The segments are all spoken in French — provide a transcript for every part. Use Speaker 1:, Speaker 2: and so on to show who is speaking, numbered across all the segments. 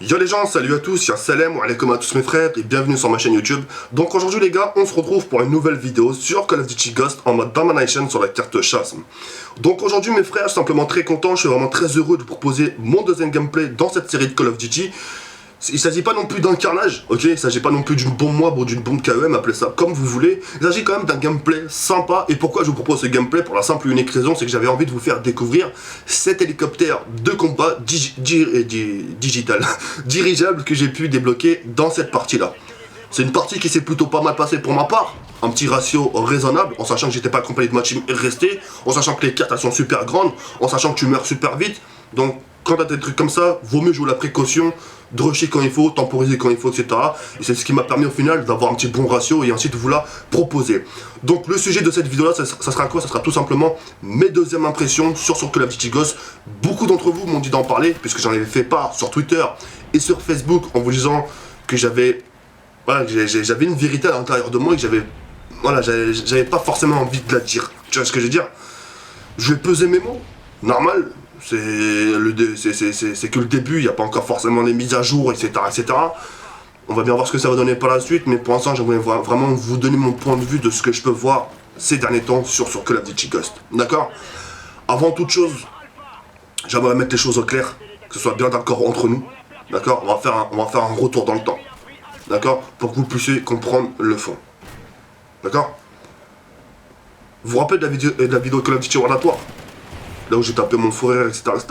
Speaker 1: Yo les gens, salut à tous, y'a Salem, wa alaikum à tous mes frères et bienvenue sur ma chaîne YouTube. Donc aujourd'hui les gars, on se retrouve pour une nouvelle vidéo sur Call of Duty Ghost en mode Domination sur la carte chasse. Donc aujourd'hui mes frères, je suis simplement très content, je suis vraiment très heureux de vous proposer mon deuxième gameplay dans cette série de Call of Duty. Il s'agit pas non plus d'un carnage, ok? Il s'agit pas non plus d'une bombe moab ou d'une bombe KEM, appelez ça comme vous voulez. Il s'agit quand même d'un gameplay sympa. Et pourquoi je vous propose ce gameplay? Pour la simple et unique raison, c'est que j'avais envie de vous faire découvrir cet hélicoptère de combat digital, dirigeable que j'ai pu débloquer dans cette partie-là. C'est une partie qui s'est plutôt pas mal passée pour ma part. Un petit ratio raisonnable, en sachant que j'étais pas accompagné de ma team restée, en sachant que les cartes elles sont super grandes, en sachant que tu meurs super vite. Donc quand t'as des trucs comme ça, vaut mieux jouer la précaution, de rusher quand il faut, temporiser quand il faut, etc. Et c'est ce qui m'a permis au final d'avoir un petit bon ratio et ensuite vous la proposer. Donc le sujet de cette vidéo là, ça sera quoi? Ça sera tout simplement mes deuxièmes impressions sur Call of Duty Ghost. Beaucoup d'entre vous m'ont dit d'en parler, puisque j'en avais fait part sur Twitter et sur Facebook en vous disant que j'avais une vérité à l'intérieur de moi et que j'avais pas forcément envie de la dire. Tu vois ce que je veux dire? Je vais peser mes mots, normal. C'est que le début, il n'y a pas encore forcément les mises à jour, etc., etc. On va bien voir ce que ça va donner par la suite, mais pour l'instant, j'aimerais vraiment vous donner mon point de vue de ce que je peux voir ces derniers temps sur Call of Duty Ghost. D'accord? Avant toute chose, j'aimerais mettre les choses au clair, que ce soit bien d'accord entre nous. D'accord? On va faire un retour dans le temps. D'accord? Pour que vous puissiez comprendre le fond. D'accord? Vous vous rappelez de la vidéo Call of Duty World at War? Là où j'ai tapé mon fou rire, etc., etc.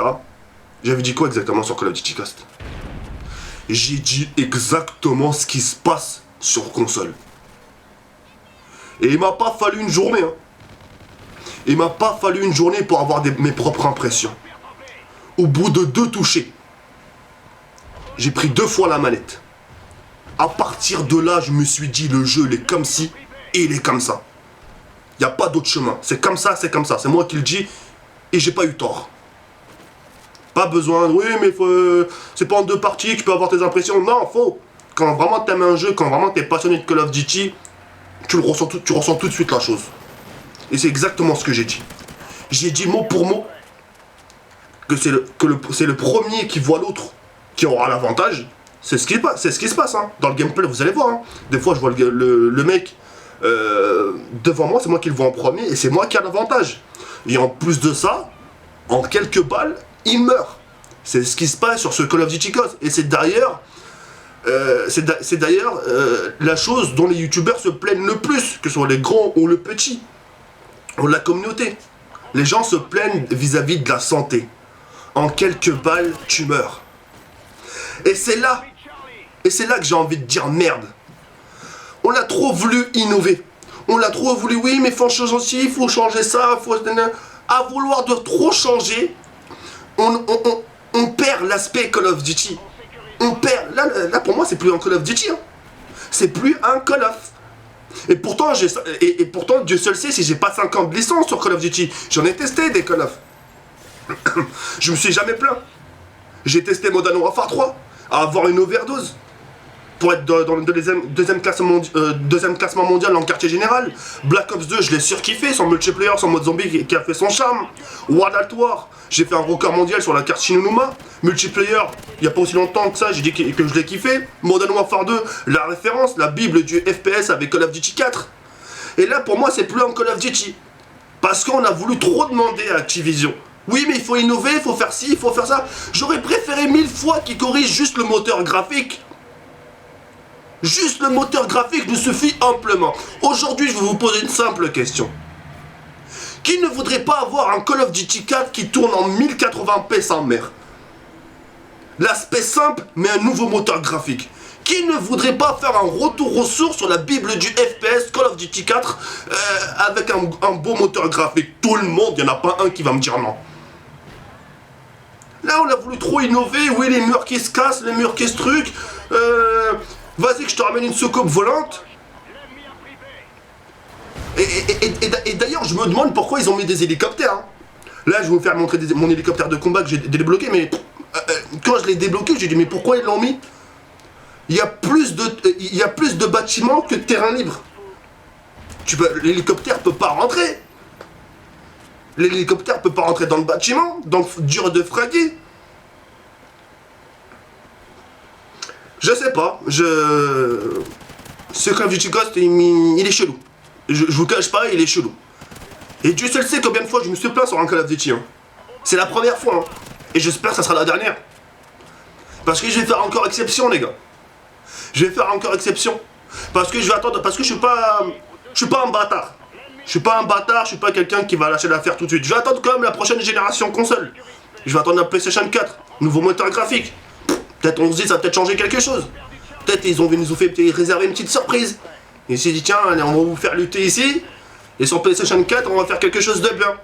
Speaker 1: J'avais dit quoi exactement sur Call of Duty Ghost? J'ai dit exactement ce qui se passe sur console. Et il m'a pas fallu une journée. Hein. Il m'a pas fallu une journée pour avoir mes propres impressions. Au bout de 2 touchés, j'ai pris 2 fois la manette. À partir de là, je me suis dit, le jeu, il est comme ci et il est comme ça. Il n'y a pas d'autre chemin. C'est comme ça, c'est comme ça. C'est moi qui le dis. Et j'ai pas eu tort. Pas besoin, oui mais c'est pas en 2 parties que tu peux avoir tes impressions. Non, faux. Quand vraiment t'aimes un jeu, quand vraiment t'es passionné de Call of Duty, tu ressens tout de suite la chose. Et c'est exactement ce que j'ai dit. J'ai dit mot pour mot que c'est le premier qui voit l'autre qui aura l'avantage. C'est ce qui se passe hein. Dans le gameplay, vous allez voir. Hein. Des fois je vois le mec devant moi, c'est moi qui le vois en premier et c'est moi qui ai l'avantage. Et en plus de ça, en quelques balles, il meurt. C'est ce qui se passe sur ce Call of Duty Ghost. Et c'est d'ailleurs la chose dont les youtubeurs se plaignent le plus, que ce soit les grands ou le petit, ou la communauté. Les gens se plaignent vis-à-vis de la santé. En quelques balles, tu meurs. Et c'est là que j'ai envie de dire merde. On a trop voulu innover. On l'a trop voulu, oui, mais faut changer aussi, il faut changer ça, faut... À vouloir de trop changer, on perd l'aspect Call of Duty. On perd... Là pour moi, c'est plus un Call of Duty. Hein. C'est plus un Call of. Et pourtant, pourtant, Dieu seul sait si j'ai pas 5 ans de licence sur Call of Duty. J'en ai testé des Call of. Je me suis jamais plaint. J'ai testé Modern Warfare 3 à avoir une overdose. Pour être dans le deuxième classement mondial en quartier général. Black Ops 2, je l'ai surkiffé, son multiplayer, son mode zombie qui a fait son charme. World at War, j'ai fait un record mondial sur la carte Shinonuma. Multiplayer, il n'y a pas aussi longtemps que ça, j'ai dit que je l'ai kiffé. Modern Warfare 2, la référence, la bible du FPS avec Call of Duty 4. Et là, pour moi, c'est plus un Call of Duty. Parce qu'on a voulu trop demander à Activision. Oui, mais il faut innover, il faut faire ci, il faut faire ça. J'aurais préféré 1000 fois qu'ils corrigent juste le moteur graphique. Juste le moteur graphique nous suffit amplement. Aujourd'hui, je vais vous poser une simple question. Qui ne voudrait pas avoir un Call of Duty 4 qui tourne en 1080p sans mer? L'aspect simple, mais un nouveau moteur graphique. Qui ne voudrait pas faire un retour aux sources sur la bible du FPS Call of Duty 4 avec un beau moteur graphique? Tout le monde, il n'y en a pas un qui va me dire non. Là, on a voulu trop innover. Oui, les murs qui se cassent, les murs qui se truquent. Vas-y que je te ramène une soucoupe volante. Et d'ailleurs, je me demande pourquoi ils ont mis des hélicoptères. Hein. Là, je vais vous faire montrer mon hélicoptère de combat que j'ai débloqué, mais quand je l'ai débloqué, j'ai dit mais pourquoi ils l'ont mis? Il y a plus de bâtiments que de terrain libre. L'hélicoptère peut pas rentrer. L'hélicoptère peut pas rentrer dans le bâtiment, donc dur de fraguer. pas, ce Call of Duty Ghost, il est chelou. Je vous cache pas, il est chelou. Et Dieu seul sait combien de fois je me suis plaint sur un Call of Duty. Hein. C'est la première fois. Hein. Et j'espère que ça sera la dernière. Parce que je vais faire encore exception, les gars. Je vais faire encore exception. Parce que je vais attendre, parce que je suis pas un bâtard. Je suis pas un bâtard, je suis pas quelqu'un qui va lâcher l'affaire tout de suite. Je vais attendre quand même la prochaine génération console. Je vais attendre la PlayStation 4, nouveau moteur graphique. Peut-être on se dit ça va peut-être changer quelque chose. Peut-être ils nous ont fait réserver une petite surprise. Ils se sont dit tiens, allez, on va vous faire lutter ici. Et sur PlayStation 4, on va faire quelque chose de bien.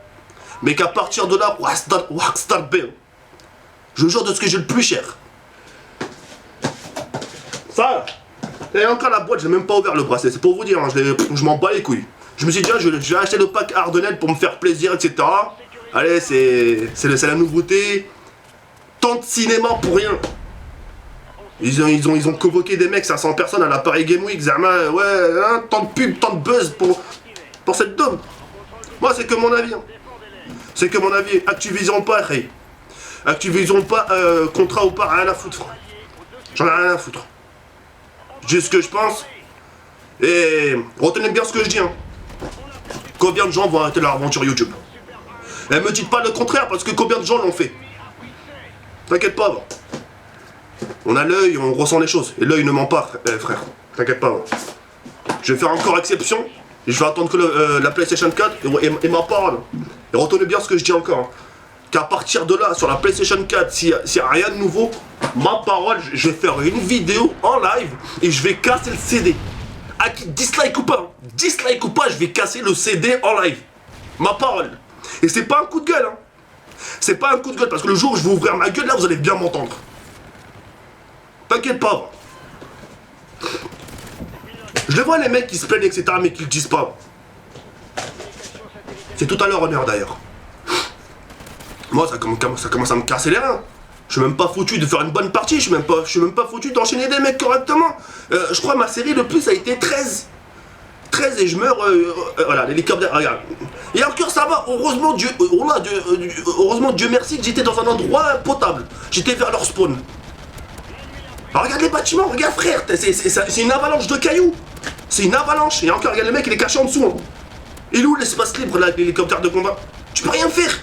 Speaker 1: Mais qu'à partir de là, Rockstar B. Je jure de ce que j'ai le plus cher. Ça, et encore la boîte, j'ai même pas ouvert le bracelet. C'est pour vous dire, hein, je m'en bats les couilles. Je me suis dit, je vais acheter le pack Hardened pour me faire plaisir, etc. Allez, c'est la nouveauté. Tant de cinéma pour rien. Ils ont convoqué des mecs, 500 personnes à la Paris Game Week. Zama, ouais, hein, tant de pub, tant de buzz pour cette dôme. Moi, c'est que mon avis. Hein. C'est que mon avis. Activision pas, hey. Activision pas, contrat ou pas, rien à foutre. J'en ai rien à foutre. Je dis ce que je pense. Et retenez bien ce que je dis. Hein. Combien de gens vont arrêter leur aventure YouTube? Et me dites pas le contraire, parce que combien de gens l'ont fait? T'inquiète pas, bon. On a l'œil, on ressent les choses. Et l'œil ne ment pas, frère. T'inquiète pas. Bon. Je vais faire encore exception. Et je vais attendre que la PlayStation 4 et ma parole. Et retenez bien ce que je dis encore. Hein. Qu'à partir de là, sur la PlayStation 4, s'il n'y a rien de nouveau, ma parole, je vais faire une vidéo en live et je vais casser le CD. À qui dislike ou pas, je vais casser le CD en live. Ma parole. Et c'est pas un coup de gueule, hein. C'est pas un coup de gueule, parce que le jour où je vais ouvrir ma gueule, là, vous allez bien m'entendre. T'inquiète pas. Je les vois les mecs qui se plaignent, etc., mais qui le disent pas. C'est tout à leur honneur, d'ailleurs. Moi, ça commence à me casser les reins. Je suis même pas foutu de faire une bonne partie, je suis même pas foutu d'enchaîner des mecs correctement. Je crois que ma série le plus a été 13. 13 et je meurs, voilà, l'hélicoptère, regarde. Et encore ça va, heureusement Dieu merci que j'étais dans un endroit potable. J'étais vers leur spawn. Alors, regarde les bâtiments, regarde frère, c'est une avalanche de cailloux. C'est une avalanche, et encore regarde le mec il est caché en dessous. Hein. Il est où l'espace libre là avec l'hélicoptère de combat? Tu peux rien faire.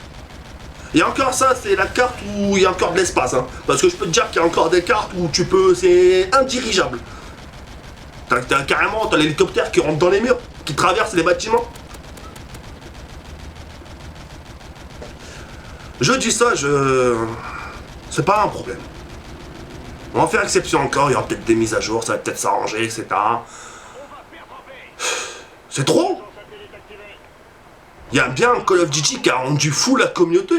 Speaker 1: Et encore ça, c'est la carte où il y a encore de l'espace. Hein. Parce que je peux te dire qu'il y a encore des cartes où tu peux... C'est indirigeable. Carrément, t'as l'hélicoptère qui rentre dans les murs, qui traverse les bâtiments. Je dis ça, c'est pas un problème. On va faire exception encore, il y aura peut-être des mises à jour, ça va peut-être s'arranger, etc. C'est trop. Il y a bien Call of Duty qui a rendu fou la communauté.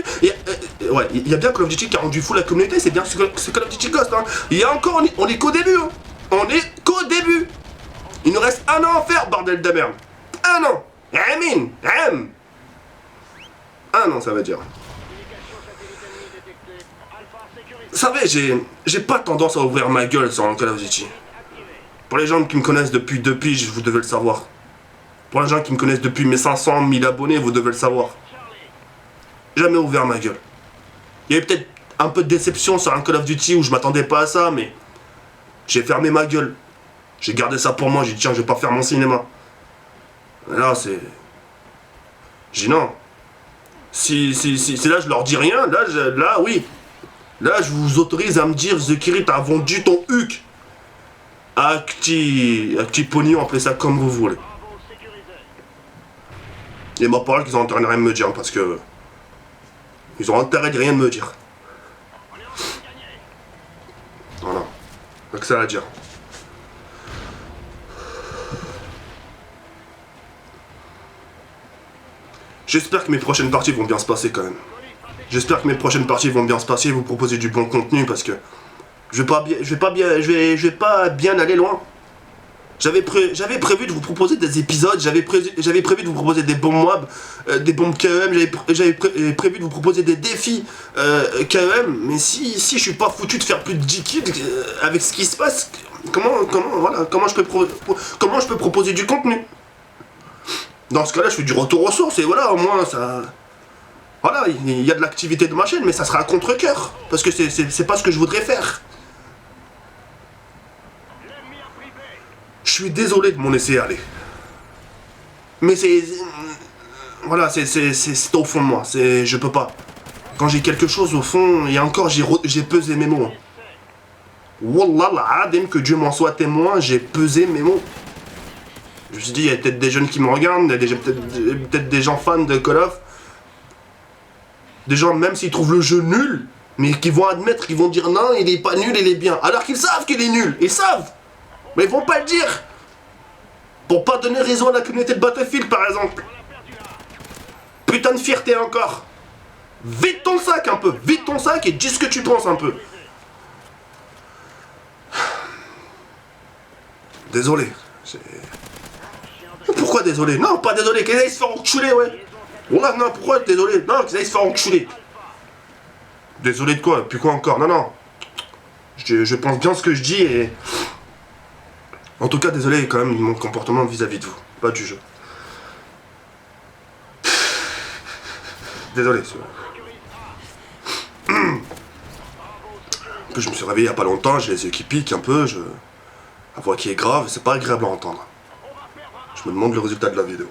Speaker 1: Ouais, il y a bien Call of Duty qui a rendu fou la communauté, c'est bien c'est Call of Duty Ghost. Hein. Il y a encore, on est qu'au début. Hein. On est qu'au début. Il nous reste un an à faire, bordel de merde. Un an. Un an, ça veut dire. Vous savez, j'ai pas tendance à ouvrir ma gueule sur un Call of Duty. Pour les gens qui me connaissent depuis, vous devez le savoir. Pour les gens qui me connaissent depuis mes 500 000 abonnés, vous devez le savoir. Jamais ouvert ma gueule. Il y avait peut-être un peu de déception sur un Call of Duty où je m'attendais pas à ça, mais j'ai fermé ma gueule. J'ai gardé ça pour moi, j'ai dit tiens, je vais pas faire mon cinéma. Là, c'est... J'ai dit non. Si là je leur dis rien, là oui. Là, je vous autorise à me dire The Kirit a vendu ton huc à petit pognon, appelez ça comme vous voulez. Et ma parole qu'ils ont intérêt de rien me dire parce que ils ont intérêt de rien me dire. Voilà. Donc ça à dire. J'espère que mes prochaines parties vont bien se passer quand même. J'espère que mes prochaines parties vont bien se passer, vous proposer du bon contenu parce que je vais pas bien aller loin. J'avais prévu de vous proposer des épisodes, j'avais prévu de vous proposer des bombes mob, des bombes KEM, j'avais prévu de vous proposer des défis KEM, mais si je suis pas foutu de faire plus de 10 kills avec ce qui se passe, comment je peux proposer du contenu? Dans ce cas-là, je fais du retour aux sources et voilà, au moins ça... Voilà, il y a de l'activité de ma chaîne, mais ça sera à contre-cœur, parce que c'est pas ce que je voudrais faire. suis désolé de mon laisser aller. Mais c'est... Voilà, c'est au fond de moi. Je peux pas. Quand j'ai quelque chose au fond, et encore, j'ai pesé mes mots. Wallah l'adem, que Dieu m'en soit témoin, j'ai pesé mes mots. Je me suis dit, il y a peut-être des jeunes qui me regardent, il y a peut-être des gens fans de Call of. Des gens, même s'ils trouvent le jeu nul, mais qui vont admettre, qui vont dire non, il est pas nul, il est bien. Alors qu'ils savent qu'il est nul, ils savent. Mais ils vont pas le dire. Pour pas donner raison à la communauté de Battlefield, par exemple. Putain de fierté encore. Vide ton sac un peu, vide ton sac et dis ce que tu penses un peu. Désolé. Pourquoi désolé? Non, pas désolé, qu'ils aillent se faire enculer, ouais. Wallah, non, pourquoi désolé? Non, qu'ils aillent se faire enculer. Désolé de quoi? Puis quoi encore? Non, non. Je pense bien ce que je dis et... En tout cas, désolé quand même de mon comportement vis-à-vis de vous, pas du jeu. Désolé. Je me suis réveillé il y a pas longtemps, j'ai les yeux qui piquent un peu, la voix qui est grave, c'est pas agréable à entendre. Je me demande le résultat de la vidéo.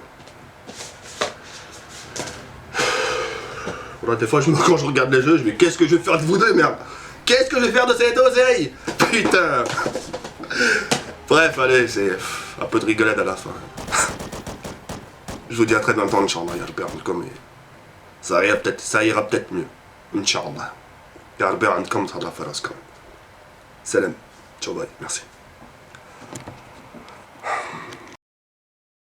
Speaker 1: Voilà, des fois, quand je regarde les jeux, je me dis qu'est-ce que je vais faire de vous deux, merde? Qu'est-ce que je vais faire de cette oseille? Putain. Bref, allez, c'est un peu de rigolade à la fin. Je vous dis à très bientôt, Inch'Allah, ya Rabbi, comme ça ira peut-être mieux. Inch'Allah. Ya Rabbi, عندكم تهلا في راسكم. Salam. Ciao, bye. Merci.